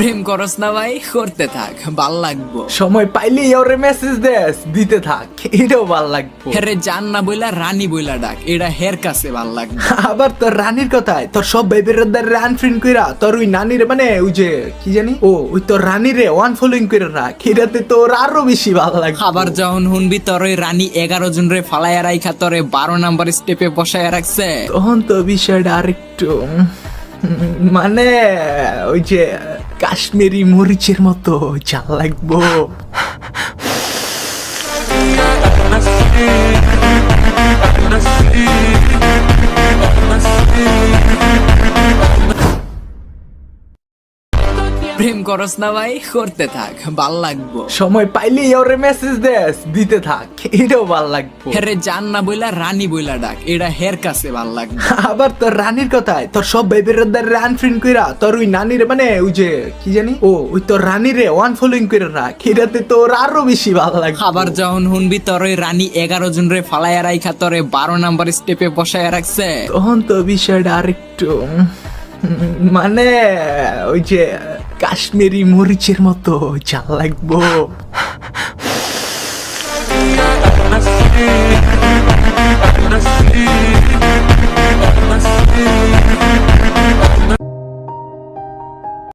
প্রেম করস না ভাই, করতে থাক, ভাল লাগবো। সময় পাইলেই ওরে মেসেজ দেস, দিতে থাক, এটাও ভাল লাগবো। হেরে জান না বইলা রানী বইলা ডাক, এটা হের কাছে ভাল লাগবে। আবার তোর রানীর কথায় তোর সব ভাই বেরোদার আনফ্রেন্ড কইরা তোর ওই নানির মানে ওই যে কি জানি ওই তোর রানীরে ওয়ান ফলোইং করে রাখ, এটাতে তোর আরো বেশি ভালো লাগবে। আবার যখন শুনবি তোর ওই রানী 11 জন রে ফালাইয়া রাইখা তোরে 12 নাম্বার স্টেপে বসায়া রাখছে, তখন তো বিষয়টা আরেকটু মানে ওই যে কাশ্মীরি মরিচের মতো ঝাল লাগবো। প্রেম করস না ভাই, করতে থাক, ভাল লাগবো। সময় পাইলেই ওরে মেসেজ দেস, দিতে থাক, এটাও ভাল লাগবো। হেরে জান না বইলা রানী বইলা ডাক, এটা হের কাছে ভাল লাগবে। আবার তোর রানীর কথায় তোর সব ভাই বেরোদার আনফ্রেন্ড কইরা তোর ওই নানির মানে ওই যে কি জানি ওই তোর রানীরে ওয়ান ফলোইং করে রাখ, এটাতে তোর আরো বেশি ভালো লাগবে। আবার যখন শুনবি তোর ওই রানী 11 জন রে ফালাইয়া রাইখা তোরে 12 নাম্বার স্টেপে বসায়া রাখছে, তখন তো বিষয়টা আরেকটু মানে ওই যে কাশ্মীরি মরিচের মতো ঝাল লাগবো।